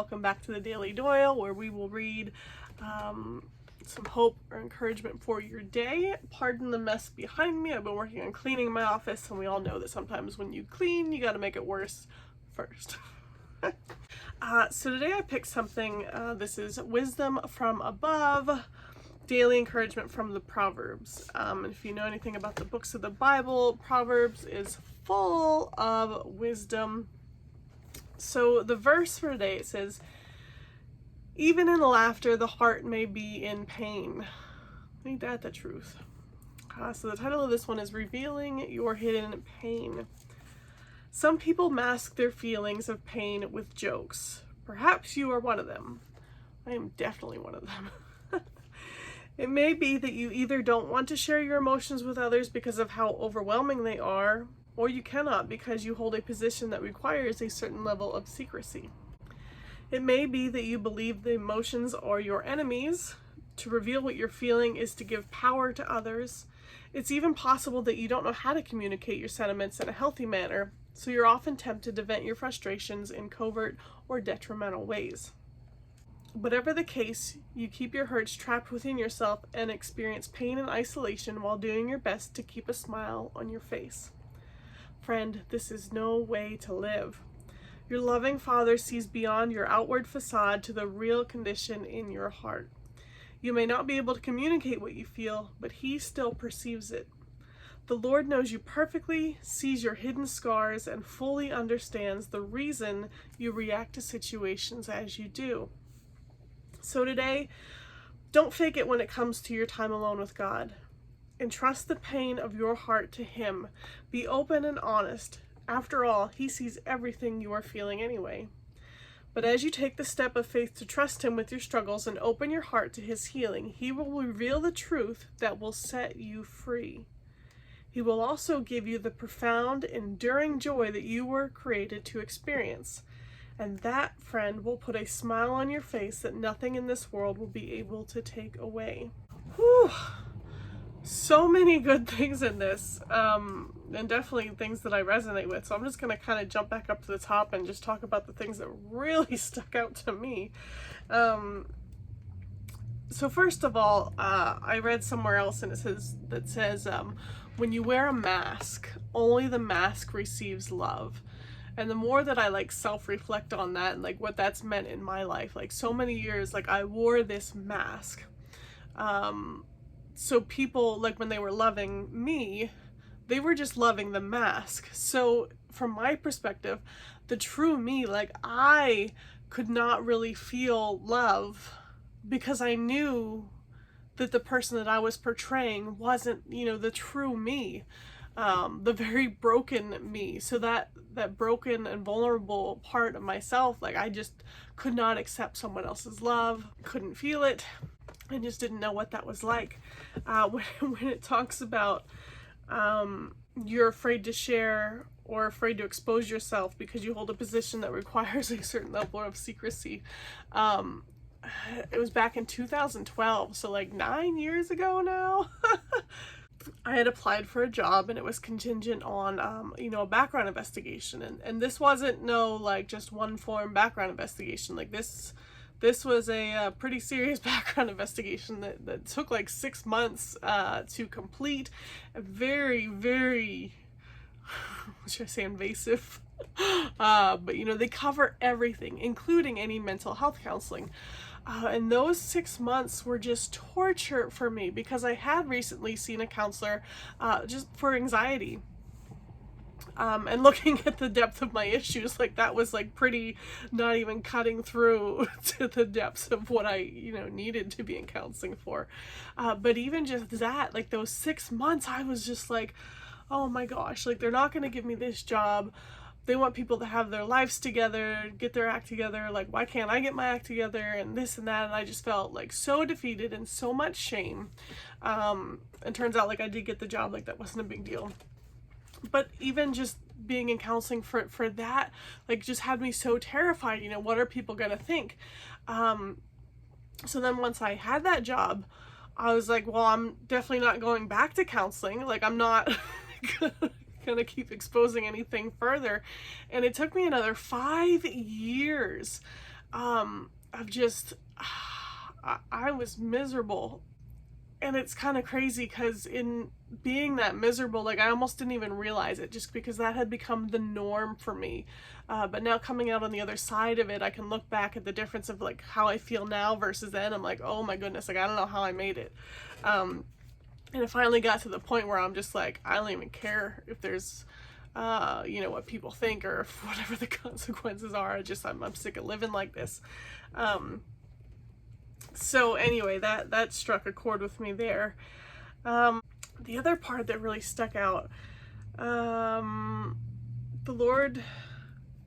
welcome back to the Daily Doyle, where we will read some hope or encouragement for your day. Pardon the mess behind me. I've been working on cleaning my office, and we all know that sometimes when you clean, you got to make it worse first. So today I picked something. This is Wisdom from Above, daily encouragement from the Proverbs. And if you know anything about the books of the Bible, Proverbs is full of wisdom. So the verse for today, it says, even in laughter, the heart may be in pain. Ain't that the truth? So the title of this one is Revealing Your Hidden Pain. Some people mask their feelings of pain with jokes. Perhaps you are one of them. I am definitely one of them. It may be that you either don't want to share your emotions with others because of how overwhelming they are, or you cannot because you hold a position that requires a certain level of secrecy. It may be that you believe the emotions are your enemies. To reveal what you're feeling is to give power to others. It's even possible that you don't know how to communicate your sentiments in a healthy manner, so you're often tempted to vent your frustrations in covert or detrimental ways. Whatever the case, you keep your hurts trapped within yourself and experience pain and isolation while doing your best to keep a smile on your face. Friend, this is no way to live. Your loving Father sees beyond your outward facade to the real condition in your heart. You may not be able to communicate what you feel, but He still perceives it. The Lord knows you perfectly, sees your hidden scars, and fully understands the reason you react to situations as you do. So today, don't fake it when it comes to your time alone with God. Entrust the pain of your heart to Him. Be open and honest. After all, He sees everything you are feeling anyway. But as you take the step of faith to trust Him with your struggles and open your heart to His healing, He will reveal the truth that will set you free. He will also give you the profound, enduring joy that you were created to experience. And that, friend, will put a smile on your face that nothing in this world will be able to take away. Whew. So many good things in this, and definitely things that I resonate with. So I'm just going to kind of jump back up to the top and just talk about the things that really stuck out to me. So first of all, I read somewhere else, and it says, when you wear a mask, only the mask receives love. And the more that I self-reflect on that and what that's meant in my life, so many years, I wore this mask. So people, when they were loving me, they were just loving the mask. So from my perspective, the true me, I could not really feel love because I knew that the person that I was portraying wasn't, the true me, the very broken me. So that broken and vulnerable part of myself, I just could not accept someone else's love, couldn't feel it. I just didn't know what that was like. When it talks about you're afraid to share or afraid to expose yourself because you hold a position that requires a certain level of secrecy. It was back in 2012, so 9 years ago now. I had applied for a job, and it was contingent on, a background investigation. And this wasn't just one form background investigation. This was a pretty serious background investigation that took 6 months to complete. A very, very, what should I say, invasive. But they cover everything, including any mental health counseling. And those 6 months were just torture for me because I had recently seen a counselor just for anxiety. And looking at the depth of my issues, that was pretty not even cutting through to the depths of what I, needed to be in counseling for. But even just that, those 6 months, I was just oh my gosh, they're not going to give me this job. They want people to have their lives together, get their act together. Why can't I get my act together? And this and that. And I just felt so defeated and so much shame. And turns out I did get the job. That wasn't a big deal. But even just being in counseling for that, just had me so terrified. What are people going to think? So then once I had that job, I was well, I'm definitely not going back to counseling. I'm not gonna keep exposing anything further. And it took me another 5 years of just, I was miserable. And it's kind of crazy because in being that miserable, like I almost didn't even realize it just because that had become the norm for me. But now coming out on the other side of it, I can look back at the difference of like how I feel now versus then. I'm like, oh my goodness, like I don't know how I made it. And it finally got to the point where I'm just like, I don't even care if there's, you know, what people think or whatever the consequences are. I'm sick of living like this. So anyway, that struck a chord with me there. The other part that really stuck out, the Lord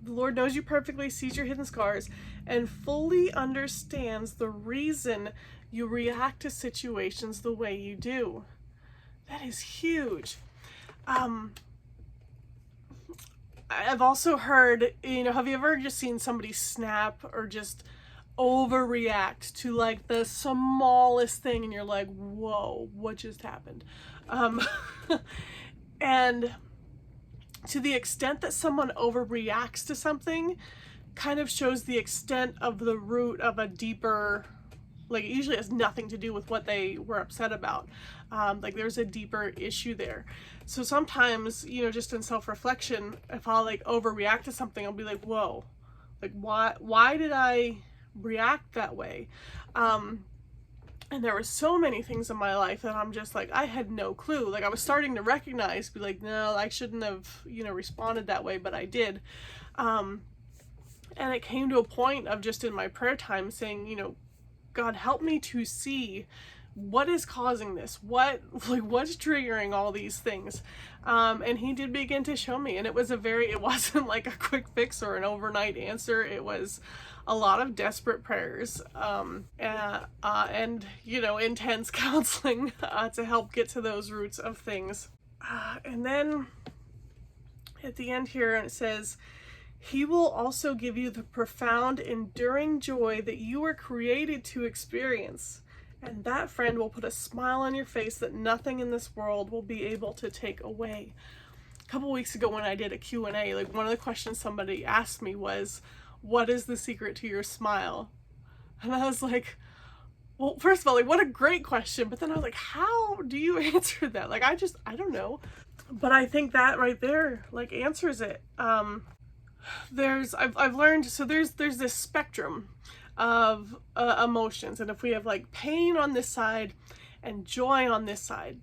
knows you perfectly, sees your hidden scars, and fully understands the reason you react to situations the way you do. That is huge. I've also heard, you know, have you ever just seen somebody snap or just overreact to like the smallest thing and you're like, whoa, what just happened? And to the extent that someone overreacts to something kind of shows the extent of the root of a deeper, like it usually has nothing to do with what they were upset about. Like there's a deeper issue there. So sometimes, you know, just in self-reflection, if I'll like overreact to something, I'll be like, whoa, like why did I react that way? And there were so many things in my life that I'm just like, I had no clue. Like I was starting to recognize, be like, no, I shouldn't have, you know, responded that way, but I did. And it came to a point of just in my prayer time saying, you know, God, help me to see what is causing this, what's triggering all these things. And he did begin to show me, and it wasn't like a quick fix or an overnight answer. It was a lot of desperate prayers, and you know, intense counseling to help get to those roots of things. And then at the end here, it says, he will also give you the profound, enduring joy that you were created to experience. And that, friend, will put a smile on your face that nothing in this world will be able to take away. A couple weeks ago when I did a Q&A, like one of the questions somebody asked me was, what is the secret to your smile? And I was like, well, first of all, like what a great question. But then I was like, how do you answer that? Like, I don't know. But I think that right there, like, answers it. I've learned, so there's this spectrum of emotions, and if we have like pain on this side and joy on this side,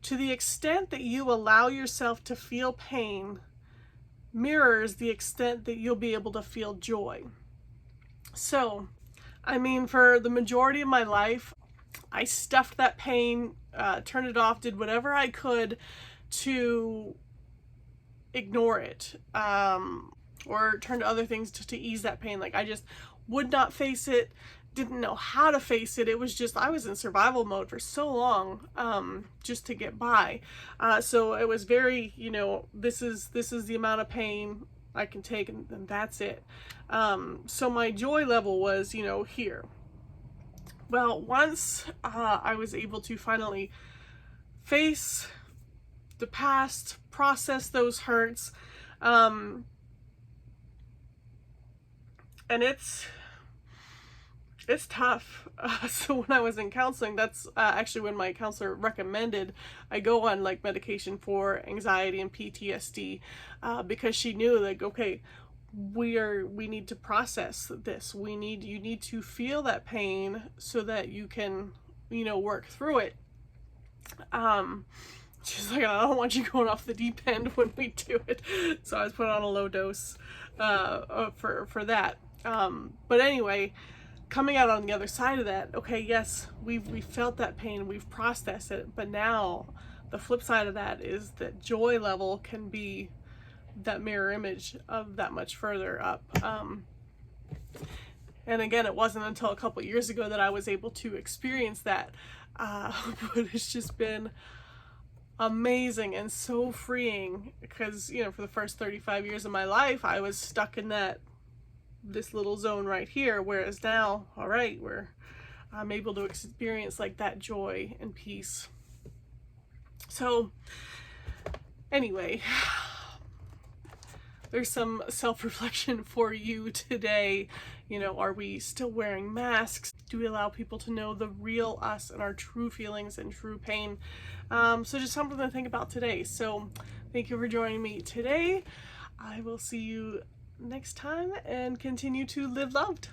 to the extent that you allow yourself to feel pain mirrors the extent that you'll be able to feel joy. So, I mean, for the majority of my life, I stuffed that pain, turned it off, did whatever I could to ignore it, or turn to other things to ease that pain. Like I just would not face it, didn't know how to face it. It was just, I was in survival mode for so long, just to get by. So it was very, you know, this is the amount of pain I can take, and that's it. So my joy level was, you know, here. Well, once I was able to finally face the past, process those hurts, and it's tough. So when I was in counseling, that's actually when my counselor recommended I go on like medication for anxiety and PTSD, because she knew like, okay, we need to process this. You need to feel that pain so that you can, you know, work through it. She's like, I don't want you going off the deep end when we do it. So I was put on a low dose for that. But anyway, coming out on the other side of that, okay, yes, we've felt that pain, we've processed it, but now the flip side of that is that joy level can be that mirror image of that much further up. And again, it wasn't until a couple years ago that I was able to experience that, but it's just been amazing and so freeing, because, you know, for the first 35 years of my life, I was stuck in this little zone right here, whereas now, all right, I'm able to experience like that joy and peace. So anyway, there's some self-reflection for you today. You know, are we still wearing masks? Do we allow people to know the real us and our true feelings and true pain? So just something to think about today. So thank you for joining me today. I will see you next time and continue to live loved.